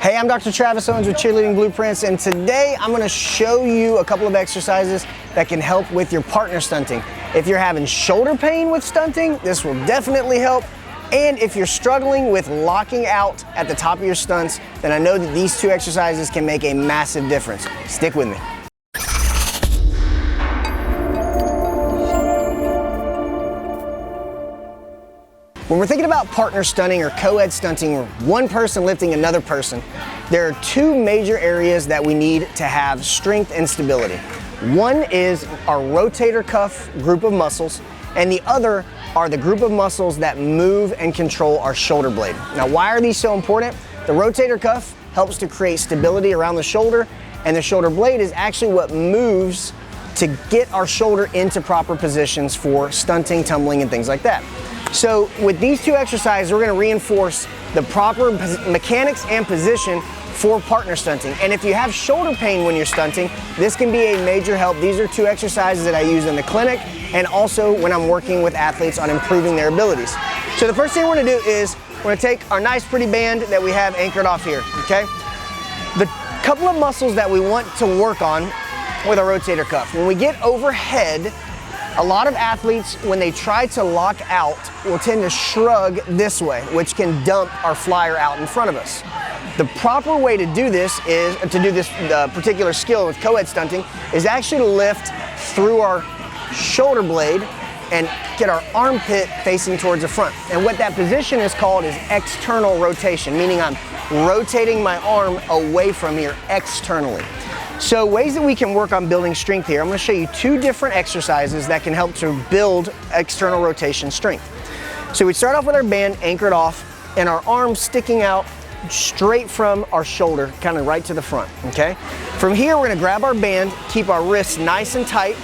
Hey, I'm Dr. Travis Owens with Cheerleading Blueprints, and today I'm going to show you a couple of exercises that can help with your partner stunting. If you're having shoulder pain with stunting, this will definitely help. And if you're struggling with locking out at the top of your stunts, then I know that these two exercises can make a massive difference. Stick with me. When we're thinking about partner stunting or co-ed stunting, or one person lifting another person, there are two major areas that we need to have strength and stability. One is our rotator cuff group of muscles, and the other are the group of muscles that move and control our shoulder blade. Now, why are these so important? The rotator cuff helps to create stability around the shoulder, and the shoulder blade is actually what moves to get our shoulder into proper positions for stunting, tumbling, and things like that. So with these two exercises, we're going to reinforce the proper mechanics and position for partner stunting. And if you have shoulder pain when you're stunting, this can be a major help. These are two exercises that I use in the clinic and also when I'm working with athletes on improving their abilities. So the first thing we're going to do is we're going to take our nice pretty band that we have anchored off here, okay? The couple of muscles that we want to work on with our rotator cuff. When we get overhead, a lot of athletes, when they try to lock out, will tend to shrug this way, which can dump our flyer out in front of us. The proper way to do this is, particular skill with co-ed stunting, is actually to lift through our shoulder blade and get our armpit facing towards the front. And what that position is called is external rotation, meaning I'm rotating my arm away from here externally. So ways that we can work on building strength here, I'm going to show you two different exercises that can help to build external rotation strength. So we start off with our band anchored off and our arms sticking out straight from our shoulder, kind of right to the front, okay? From here, we're going to grab our band, keep our wrists nice and tight,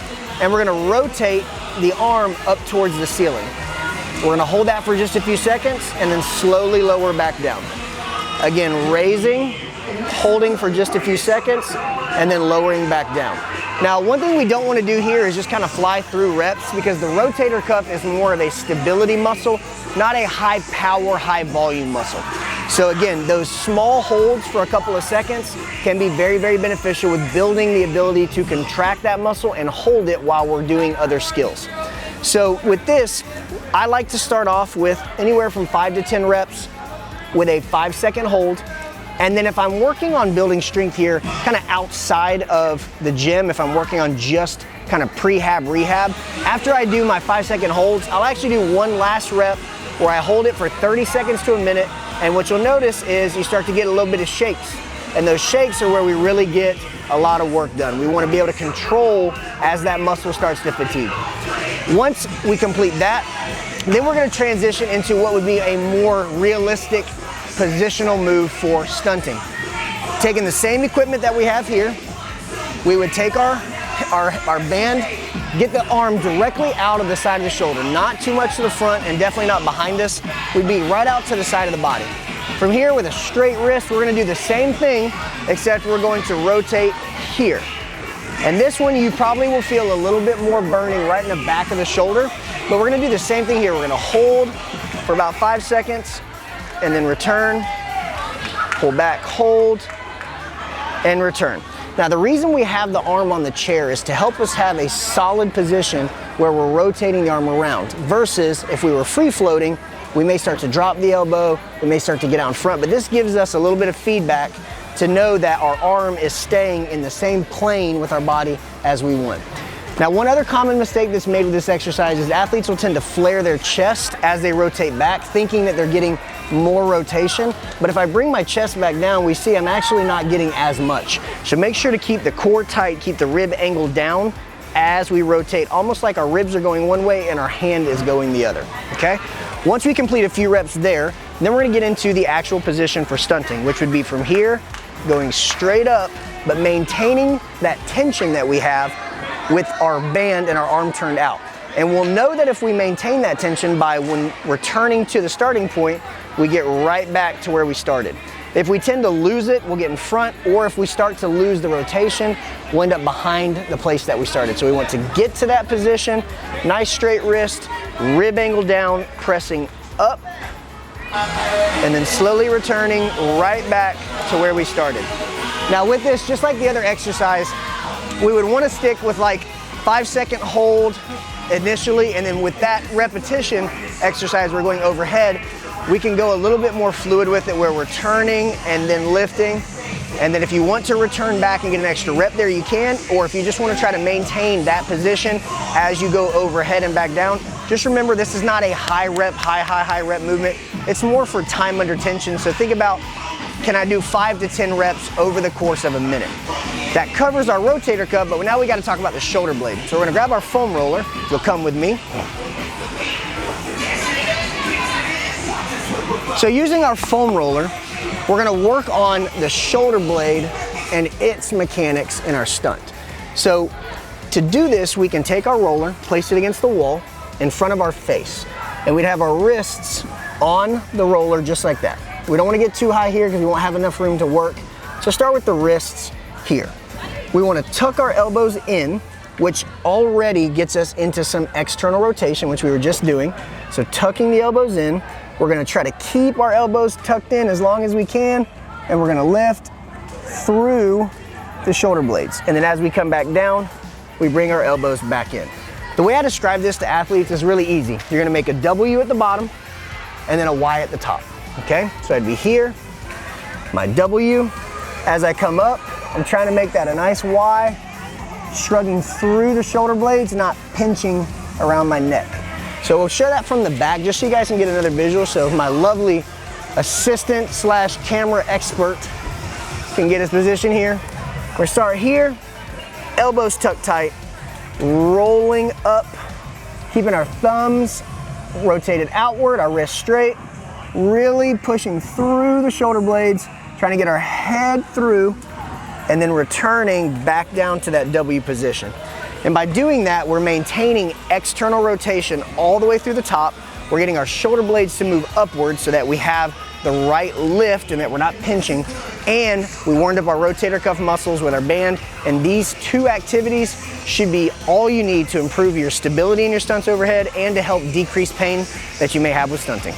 and we're going to rotate the arm up towards the ceiling. We're going to hold that for just a few seconds and then slowly lower back down. Again, raising, holding for just a few seconds, and then lowering back down. Now, one thing we don't want to do here is just kind of fly through reps because the rotator cuff is more of a stability muscle, not a high power, high volume muscle. So again, those small holds for a couple of seconds can be very, very beneficial with building the ability to contract that muscle and hold it while we're doing other skills. So with this, I like to start off with anywhere from 5 to 10 reps with a 5-second hold. And then if I'm working on building strength here, kind of outside of the gym, if I'm working on just kind of prehab, rehab, after I do my 5-second holds, I'll actually do one last rep where I hold it for 30 seconds to a minute. And what you'll notice is you start to get a little bit of shakes. And those shakes are where we really get a lot of work done. We want to be able to control as that muscle starts to fatigue. Once we complete that, then we're going to transition into what would be a more realistic positional move for stunting. Taking the same equipment that we have here, we would take our band, get the arm directly out of the side of the shoulder, not too much to the front and definitely not behind us. We'd be right out to the side of the body. From here with a straight wrist, we're going to do the same thing, except we're going to rotate here. And this one you probably will feel a little bit more burning right in the back of the shoulder, but we're going to do the same thing here. We're going to hold for about 5 seconds, and then return, pull back, hold, and return. Now the reason we have the arm on the chair is to help us have a solid position where we're rotating the arm around, versus if we were free floating, we may start to drop the elbow, we may start to get out in front, but this gives us a little bit of feedback to know that our arm is staying in the same plane with our body as we want. Now, one other common mistake that's made with this exercise is athletes will tend to flare their chest as they rotate back, thinking that they're getting more rotation. But if I bring my chest back down, we see I'm actually not getting as much. So make sure to keep the core tight, keep the rib angle down as we rotate, almost like our ribs are going one way and our hand is going the other, okay? Once we complete a few reps there, then we're gonna get into the actual position for stunting, which would be from here, going straight up, but maintaining that tension that we have with our band and our arm turned out. And we'll know that if we maintain that tension by when returning to the starting point, we get right back to where we started. If we tend to lose it, we'll get in front, or if we start to lose the rotation, we'll end up behind the place that we started. So we want to get to that position, nice straight wrist, rib angle down, pressing up, and then slowly returning right back to where we started. Now with this, just like the other exercise, we would want to stick with like 5-second hold initially, and then with that repetition exercise we're going overhead, we can go a little bit more fluid with it where we're turning and then lifting. And then if you want to return back and get an extra rep there, you can, or if you just want to try to maintain that position as you go overhead and back down, just remember this is not a high rep, high rep movement. It's more for time under tension. So think about, can I do 5 to 10 reps over the course of a minute? That covers our rotator cuff, but now we got to talk about the shoulder blade. So we're going to grab our foam roller. You'll come with me. So using our foam roller, we're going to work on the shoulder blade and its mechanics in our stunt. So to do this, we can take our roller, place it against the wall in front of our face, and we'd have our wrists on the roller just like that. We don't want to get too high here because we won't have enough room to work. So start with the wrists here. We want to tuck our elbows in, which already gets us into some external rotation, which we were just doing. So tucking the elbows in, we're going to try to keep our elbows tucked in as long as we can, and we're going to lift through the shoulder blades. And then as we come back down, we bring our elbows back in. The way I describe this to athletes is really easy. You're going to make a W at the bottom and then a Y at the top. Okay, so I'd be here, my W. As I come up, I'm trying to make that a nice Y, shrugging through the shoulder blades, not pinching around my neck. So we'll show that from the back just so you guys can get another visual. So my lovely assistant / camera expert can get his position here. We'll start here, elbows tucked tight, rolling up, keeping our thumbs rotated outward, our wrists straight, really pushing through the shoulder blades, trying to get our head through, and then returning back down to that W position. And by doing that, we're maintaining external rotation all the way through the top. We're getting our shoulder blades to move upward so that we have the right lift and that we're not pinching. And we warmed up our rotator cuff muscles with our band. And these two activities should be all you need to improve your stability in your stunts overhead and to help decrease pain that you may have with stunting.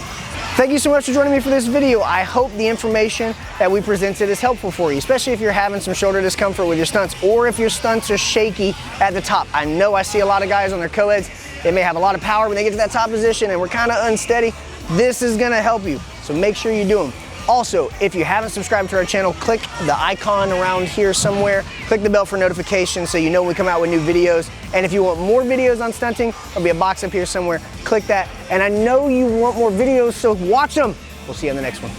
Thank you so much for joining me for this video. I hope the information that we presented is helpful for you, especially if you're having some shoulder discomfort with your stunts or if your stunts are shaky at the top. I know I see a lot of guys on their co-eds. They may have a lot of power when they get to that top position and we're kind of unsteady. This is gonna help you, so make sure you do them. Also, if you haven't subscribed to our channel, click the icon around here somewhere. Click the bell for notifications so you know when we come out with new videos. And if you want more videos on stunting, there'll be a box up here somewhere. Click that. And I know you want more videos, so watch them. We'll see you on the next one.